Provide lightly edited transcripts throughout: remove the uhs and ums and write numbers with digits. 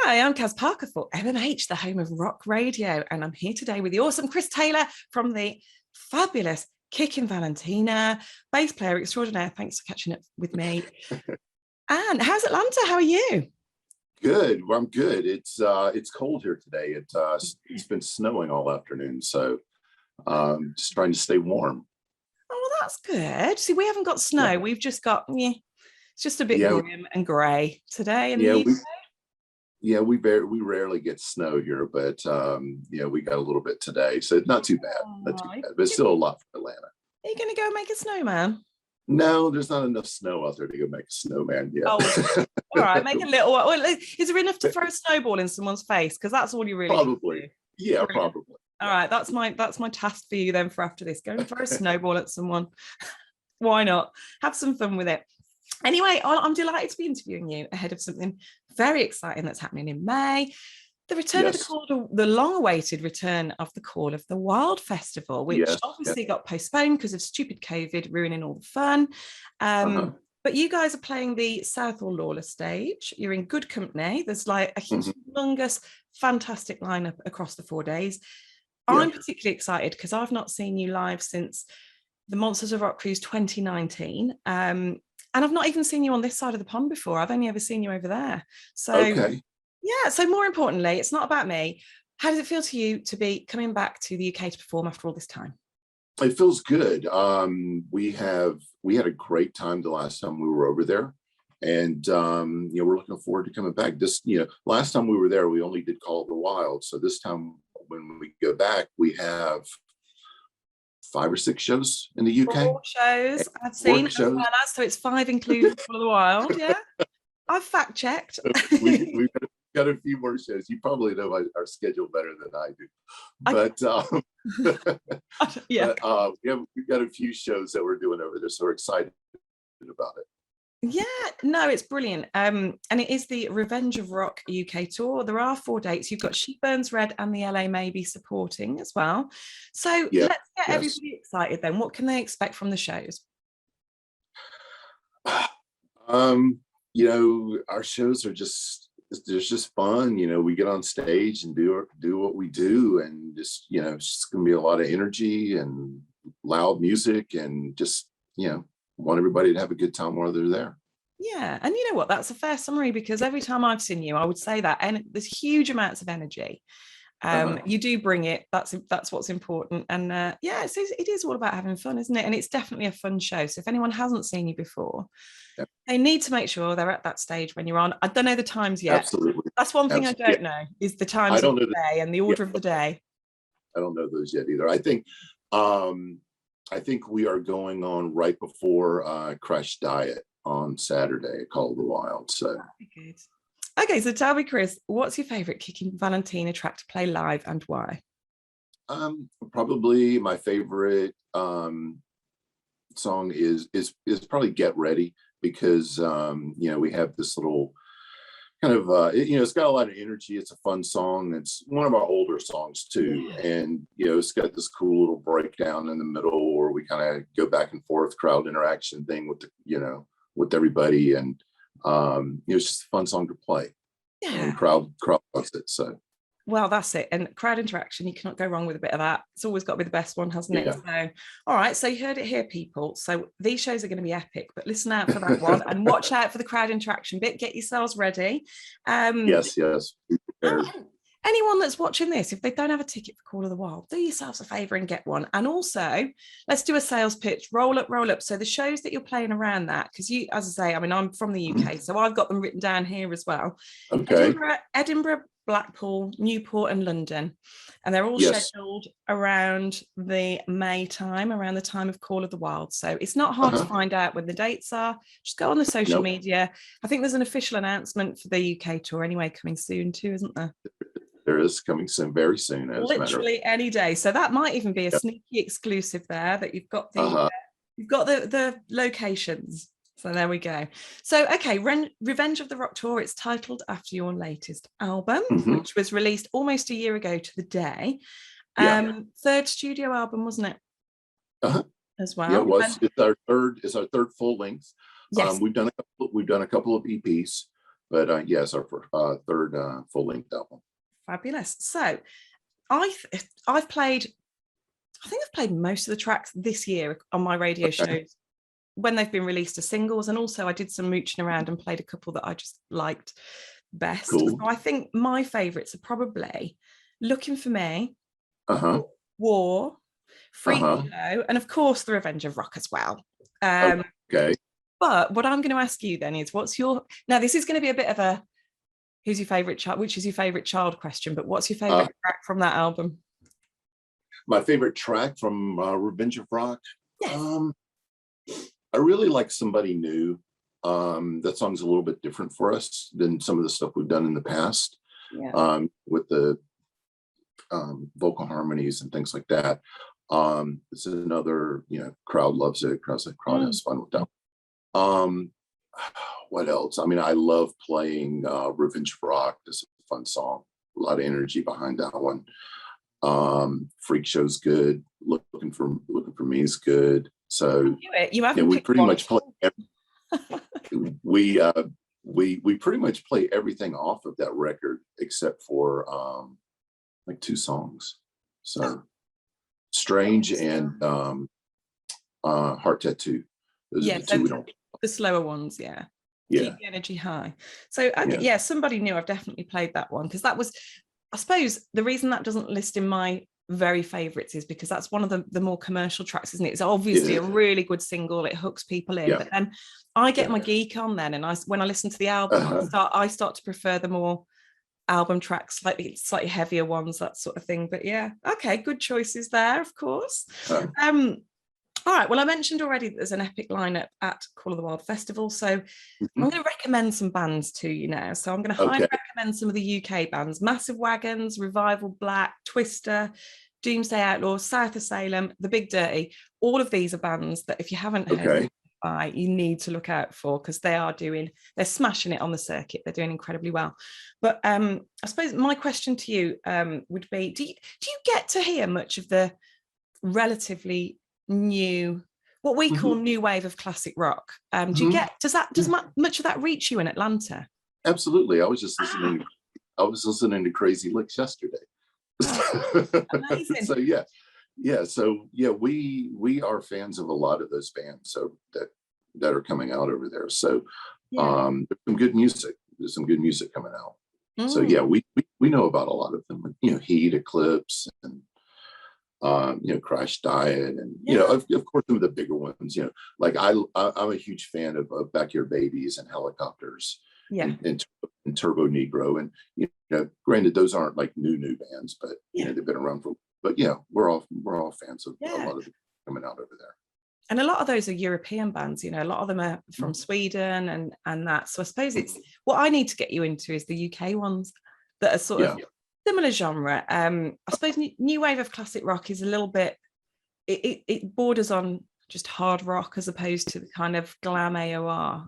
Hi, I'm Caz Parker for MMH, the home of rock radio, and I'm here today with the awesome Chris Taylor from the fabulous Kickin Valentina, bass player extraordinaire. Thanks for catching up with me. And how's Atlanta? How are you? Good. Well, I'm good. It's cold here today. It's been snowing all afternoon, so just trying to stay warm. Oh, well, that's good. See, we haven't got snow. Yeah. We've just got it's just a bit Yeah, grim and grey today in the yeah, UK. we rarely get snow here, but we got a little bit today, so not too bad. Not too bad, but still a lot for Atlanta. Are you going to go make a snowman? No, there's not enough snow out there to go make a snowman yet. Oh, all right, make a little one. Well, is there enough to throw a snowball in someone's face? Because that's all you really probably. Yeah, brilliant. Probably. All right, that's my task for you then for after this. Go and throw a snowball at someone. Why not? Have some fun with it. Anyway, I'm delighted to be interviewing you ahead of something very exciting that's happening in May. The return of the long-awaited return of the Call of the Wild Festival, which obviously got postponed because of stupid COVID ruining all the fun. But you guys are playing the Southall Lawless stage. You're in good company. There's like a humongous, fantastic lineup across the 4 days. Yeah. I'm particularly excited because I've not seen you live since the Monsters of Rock Cruise 2019. And I've not even seen you on this side of the pond before. I've only ever seen you over there. So, yeah. So more importantly, it's not about me. How does it feel to you to be coming back to the UK to perform after all this time? It feels good. We had a great time the last time we were over there. And, we're looking forward to coming back. Last time we were there, we only did Call of the Wild. So this time when we go back, we have 5 or 6 shows in the UK. 4 shows I've seen, as well as, so it's 5 including Call of the Wild. Yeah, I've fact checked. We've got a few more shows. You probably know our schedule better than I do. But we've got a few shows that we're doing over there, so we're excited about it. Yeah, no, it's brilliant. And it is the Revenge of Rock UK tour. There are 4 dates. You've got She Burns Red and the LA Maybe supporting as well. So let's get everybody excited then. What can they expect from the shows? Our shows are just fun. We get on stage and do what we do, and it's just gonna be a lot of energy and loud music, and just want everybody to have a good time while they're there. Yeah, and you know what? That's a fair summary, because every time I've seen you, I would say that, and there's huge amounts of energy. You do bring it. That's what's important. And it is all about having fun, isn't it? And it's definitely a fun show. So if anyone hasn't seen you before, they need to make sure they're at that stage when you're on. I don't know the times yet. Absolutely. That's one thing I don't know, is the times of the day and the order of the day. I don't know those yet either. I think we are going on right before Crash Diet on Saturday, Call of the Wild. So good. Okay, so tell me, Chris, what's your favorite Kickin Valentina track to play live, and why? Probably my favorite song is probably Get Ready, because we have this little kind of it's got a lot of energy. It's a fun song. It's one of our older songs too, and it's got this cool little breakdown in the middle where we kind of go back and forth, crowd interaction thing with with everybody, and it's just a fun song to play. And crowd loves it. So well, that's it. And crowd interaction, you cannot go wrong with a bit of that. It's always got to be the best one, hasn't it? So, all right. So you heard it here, people. So these shows are going to be epic, but listen out for that one and watch out for the crowd interaction bit. Get yourselves ready. Yes. Anyone that's watching this, if they don't have a ticket for Call of the Wild, do yourselves a favor and get one. And also, let's do a sales pitch. Roll up. So the shows that you're playing around that, because you, as I say, I'm from the UK, so I've got them written down here as well. Okay. Edinburgh, Blackpool, Newport, and London, and they're all scheduled around the May time, around the time of Call of the Wild. So it's not hard to find out when the dates are. Just go on the social media. I think there's an official announcement for the UK tour anyway coming soon too, isn't there? There is, coming soon, very soon. Literally any day. So that might even be a sneaky exclusive there, that you've got the locations. So there we go. So, okay, Revenge of the Rock Tour, it's titled after your latest album, which was released almost a year ago to the day. 3rd studio album, wasn't it? As well. Yeah, it was. It's our third full length. Yes. We've done a couple of EPs. But yes, our third full-length album. Fabulous. So I've played, I think I've played most of the tracks this year on my radio shows when they've been released as singles, and also I did some mooching around and played a couple that I just liked best. Cool. So I think my favorites are probably Looking for Me, War, Freak Show, and of course The Revenge of Rock as well. Okay. But what I'm going to ask you then is, now this is going to be a bit of a who's your favorite child, which is your favorite child question, but what's your favorite track from that album? My favorite track from Revenge of Rock? Yes. I really like Somebody New. That song's a little bit different for us than some of the stuff we've done in the past. Yeah. With the vocal harmonies and things like that. This is another, crowd loves it. Crowd has fun with that. What else? I mean, I love playing Revenge of Rock. This is a fun song. A lot of energy behind that one. Freak Show's good. Looking for Me is good. So you haven't we pretty much play. We pretty much play everything off of that record except for like 2 songs. So Strange and Heart Tattoo. Those are the 2 we don't. The slower ones, yeah. Keep the energy high. So Somebody New, I've definitely played that one because that was, I suppose the reason that doesn't list in my very favorites is because that's one of the more commercial tracks, isn't it? It's obviously a really good single. It hooks people in, but then I get my geek on then, and when I listen to the album, I start to prefer the more album tracks, slightly heavier ones, that sort of thing. But okay, good choices there, of course. All right, well, I mentioned already that there's an epic lineup at Call of the Wild Festival, so I'm going to recommend some bands to you now. So I'm going to highly recommend some of the UK bands: Massive Wagons, Revival Black, Twister, Doomsday Outlaws, South of Salem, The Big Dirty. All of these are bands that if you haven't heard by, you need to look out for because they're smashing it on the circuit. They're doing incredibly well. But I suppose my question to you would be, do you get to hear much of the relatively new, what we call new wave of classic rock? Do you get, does much of that reach you in Atlanta? Absolutely. I was listening to Crazy Licks yesterday. Amazing. So we are fans of a lot of those bands that are coming out over there. So there's some good music. There's some good music coming out. So we know about a lot of them. Heat, Eclipse, and Crash Diet, and of course some of the bigger ones. Like I'm a huge fan of Backyard Babies and Helicopters, and Turbo Negro, and granted those aren't like new bands, but they've been around for. But we're all fans of a lot of them coming out over there. And a lot of those are European bands. A lot of them are from Sweden and that. So I suppose it's what I need to get you into is the UK ones that are sort of similar genre. I suppose new wave of classic rock is a little bit, it borders on just hard rock as opposed to the kind of glam AOR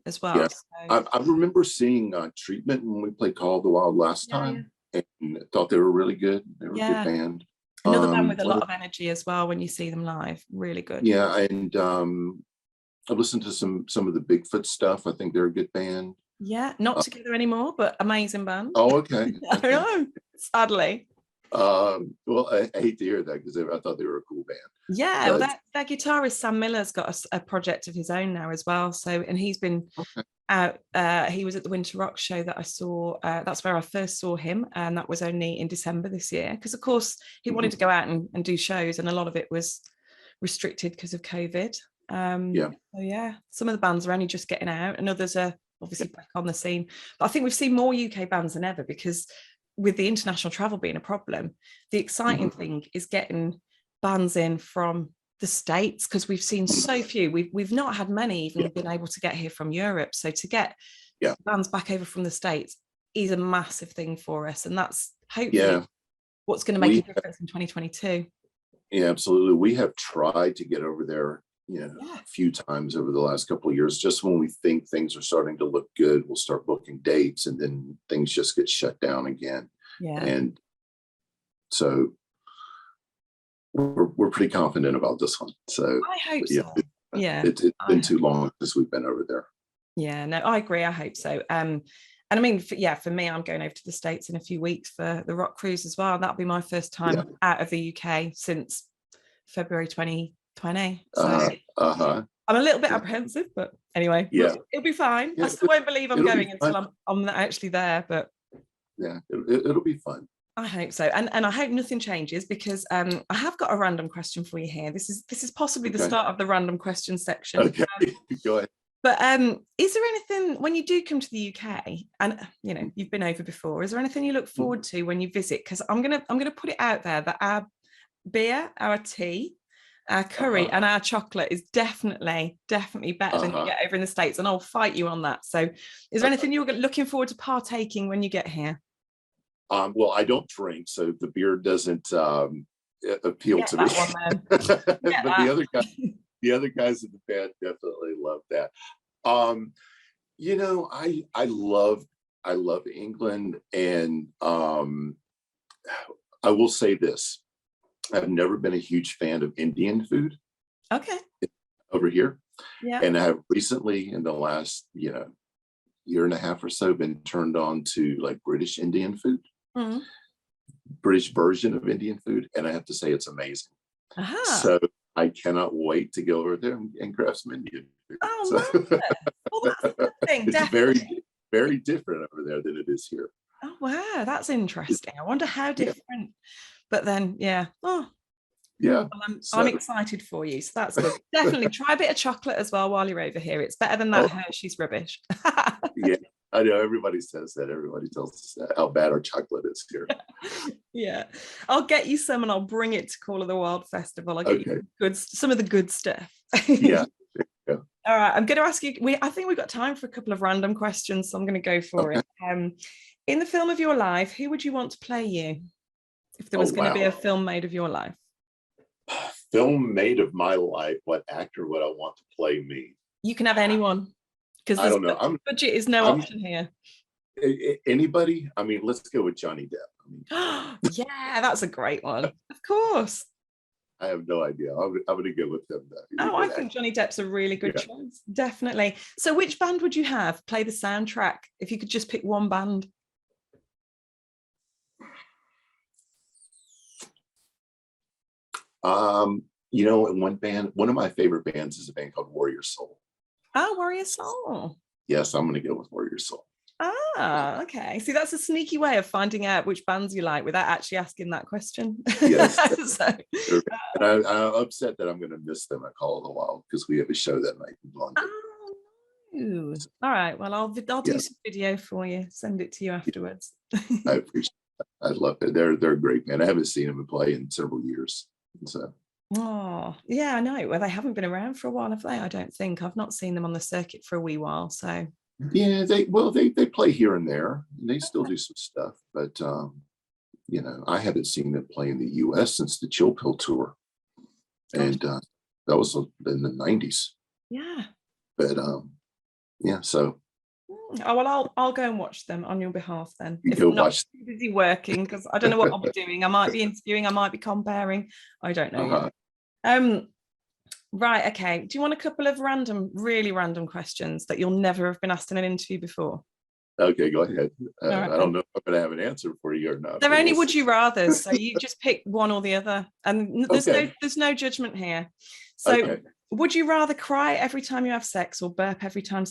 as well. Yeah. So, I remember seeing Treatment when we played Call of the Wild last time, and thought they were really good. They were a good band. Another band with a lot of energy as well when you see them live. Really good. Yeah, and I've listened to some of the Bigfoot stuff. I think they're a good band. Yeah, not together anymore, but amazing band. Oh, okay. I know, sadly. Well, I hate to hear that because I thought they were a cool band. Yeah, well, their guitarist Sam Miller's got a project of his own now as well. So, and he's been out. He was at the Winter Rock show that I saw. That's where I first saw him, and that was only in December this year. Because of course he wanted to go out and do shows, and a lot of it was restricted because of COVID. So some of the bands are only just getting out, and others are obviously back on the scene. But I think we've seen more UK bands than ever because with the international travel being a problem, the exciting thing is getting bands in from the States, because we've seen so few. We've not had many even been able to get here from Europe. So to get bands back over from the States is a massive thing for us, and that's hopefully what's going to make a difference in 2022. Yeah, absolutely. We have tried to get over there a few times over the last couple of years. Just when we think things are starting to look good, we'll start booking dates, and then things just get shut down again. And so we're pretty confident about this one. So I hope so. it's been too long since we've been over there. Yeah, no, I agree. I hope so. And I mean, for me, I'm going over to the States in a few weeks for the rock cruise as well. That'll be my first time out of the UK since February 2020. So I'm a little bit apprehensive, but anyway, it'll be fine. I still won't believe I'm going until I'm actually there, but yeah, it'll be fun. I hope so, and I hope nothing changes, because I have got a random question for you here. This is possibly the start of the random question section. Okay, go ahead. But is there anything, when you do come to the UK, and you know you've been over before, is there anything you look forward to when you visit? Because I'm gonna put it out there that our beer, our tea, our curry, and our chocolate is definitely better than you get over in the States, and I'll fight you on that. So, is there anything you're looking forward to partaking when you get here? Well, I don't drink, so the beer doesn't appeal to me. But the other guys in the band definitely love that. You know, I love England, and I will say this: I've never been a huge fan of Indian food. Okay. Over here, yeah, and I have recently, in the last year and a half or so, been turned on to like British Indian food. British version of Indian food, and I have to say it's amazing. So I cannot wait to go over there and grab some Indian food. Well, that's a good thing. It's definitely very different over there than it is here. Oh wow, that's interesting. I wonder how different. But then well, I'm excited for you, so that's good. Definitely try a bit of chocolate as well while you're over here. It's better than that Hershey's rubbish. Yeah, I know, everybody says that. Everybody tells us that, how bad our chocolate is here. Yeah, I'll get you some, and I'll bring it to Call of the Wild Festival. I'll get you some of the good stuff. Yeah. All right, I'm going to ask you, I think we've got time for a couple of random questions, so I'm going to go for it. In the film of your life, who would you want to play you if there was going to be a film made of your life? Film made of my life? What actor would I want to play me? You can have anyone, because I don't know. Budget is no option here. Anybody? I mean, let's go with Johnny Depp. Yeah, that's a great one. Of course. I have no idea. I'm going to go with him. I think Johnny Depp's a really good choice. Definitely. So which band would you have play the soundtrack if you could just pick one band? You know, one of my favorite bands is a band called Warrior Soul. Warrior Soul. Yes, I'm going to go with Warrior Soul. Okay. See, that's a sneaky way of finding out which bands you like without actually asking that question. Yes. And I'm upset that I'm going to miss them at Call of the Wild, because we have a show that night in London. All right. Well, I'll do some video for you. Send it to you afterwards. I appreciate it. I love it. They're a great band. I haven't seen them play in several years. So. Oh, yeah, I know. Well, they haven't been around for a while, have they? I don't think. I've not seen them on the circuit for a wee while. So. Yeah, they play here and there. They still do some stuff, but you know, I haven't seen them play in the U.S. since the Chill Pill tour, and that was in the 90s. Yeah. But so. Oh well, I'll go and watch them on your behalf then. You if go I'm not watch. Busy working, because I don't know what I'll be doing. I might be interviewing. I might be comparing. I don't know yet. Right, okay. Do you want a couple of really random questions that you'll never have been asked in an interview before? Okay, go ahead. Right. I don't know if I'm going to have an answer for you or not. They're only would you rather, so you just pick one or the other, and there's no judgment here. So, would you rather cry every time you have sex or burp every time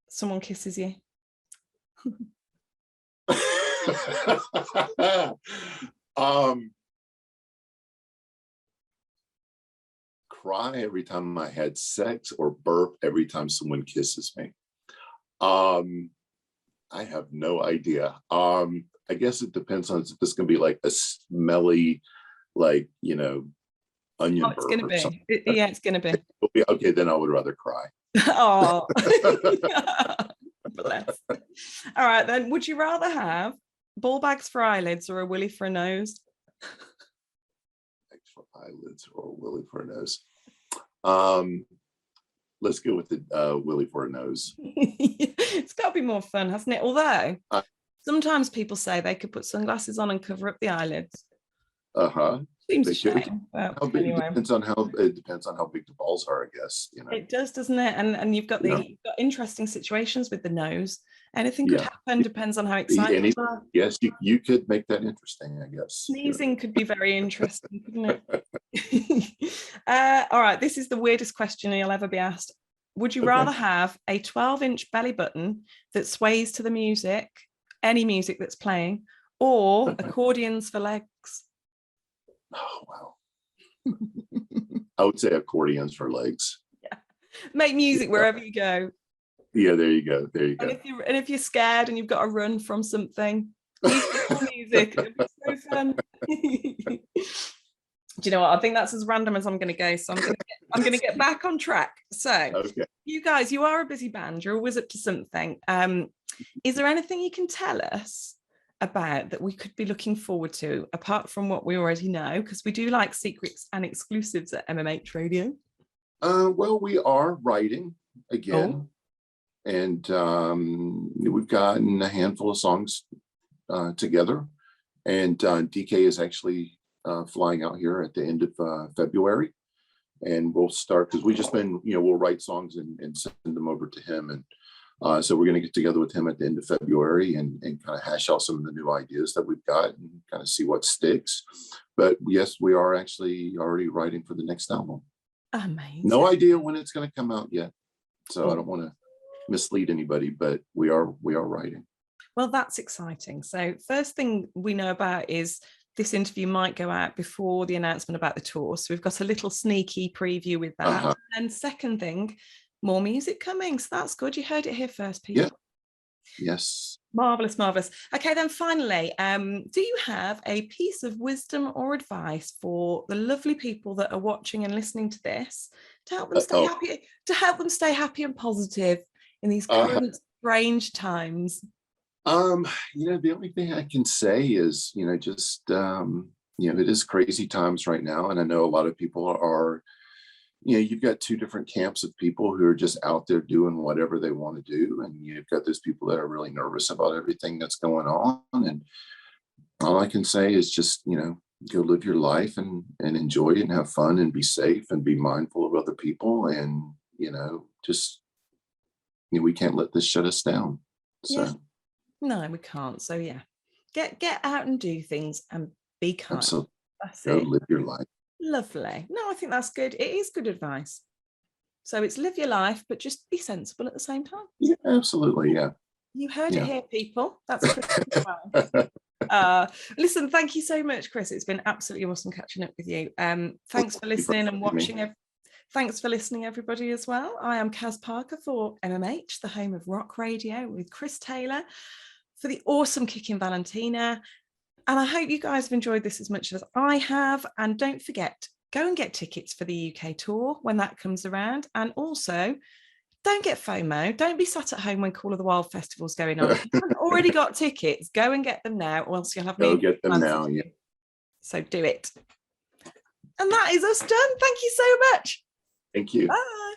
someone kisses you? Cry every time I had sex or burp every time someone kisses me? I have no idea. I guess it depends on if it's going to be like a smelly, like, you know, onion burp. It's going to be. It's going to be. Okay, then I would rather cry. Oh. Bless. All right, then. Would you rather have ball bags for eyelids or a willy for a nose? Bags for eyelids or a willy for a nose? Let's go with the willy for a nose. It's got to be more fun, hasn't it? Although sometimes people say they could put sunglasses on and cover up the eyelids. Uh-huh. Seems a shame. But How big, anyway. it depends on how big the balls are, I guess. It does, doesn't it? And you've got you've got interesting situations with the nose. Anything could happen, depends on how excited you are. Yes, you could make that interesting, I guess. Sneezing could be very interesting, couldn't it? All right, this is the weirdest question you'll ever be asked. Would you rather have a 12-inch belly button that sways to the music, any music that's playing, or accordions for legs? Oh, wow. I would say accordions for legs. Yeah. Make music wherever you go. Yeah, there you go. There you go. And if you're scared and you've got to run from something, music. It'd be so fun. Do you know what? I think that's as random as I'm going to go. So I'm going to get back on track. So, you guys, you are a busy band. You're always up to something. Is there anything you can tell us about that we could be looking forward to, apart from what we already know? Because we do like secrets and exclusives at MMH Radio. Well, we are writing again, and we've gotten a handful of songs together, and DK is actually flying out here at the end of February, and we'll start, because we just been, we'll write songs and send them over to him, and so we're going to get together with him at the end of February and kind of hash out some of the new ideas that we've got and kind of see what sticks. But yes, we are actually already writing for the next album. Amazing. No idea when it's going to come out yet, so I don't want to mislead anybody, but we are writing. Well, that's exciting. So first thing we know about is this interview might go out before the announcement about the tour, so we've got a little sneaky preview with that. And second thing, more music coming, so that's good. You heard it here first, people. Yes. Marvelous. Okay, then finally, do you have a piece of wisdom or advice for the lovely people that are watching and listening to this to help them stay happy, and positive in these current strange times? The only thing I can say is, just it is crazy times right now, and I know a lot of people are, you've got two different camps of people who are just out there doing whatever they want to do, and you've got those people that are really nervous about everything that's going on. And all I can say is just, go live your life and enjoy it and have fun and be safe and be mindful of other people, and just we can't let this shut us down. So no, we can't. So get out and do things and be kind. Absolutely. That's Go it. live your life. Lovely. No, I think that's good. It is good advice. So it's live your life, but just be sensible at the same time. Yeah, absolutely. Yeah. You heard it here, people. That's advice. Listen, thank you so much, Chris. It's been absolutely awesome catching up with you. Thanks for listening and watching. Thanks for listening, everybody, as well. I am Caz Parker for MMH, the home of rock radio, with Chris Taylor for the awesome Kickin Valentina. And I hope you guys have enjoyed this as much as I have. And don't forget, go and get tickets for the UK tour when that comes around. And also, don't get FOMO. Don't be sat at home when Call of the Wild Festival's going on. If you haven't already got tickets, go and get them now, or else you'll have Go get them now. Yeah. So do it. And that is us done. Thank you so much. Thank you. Bye.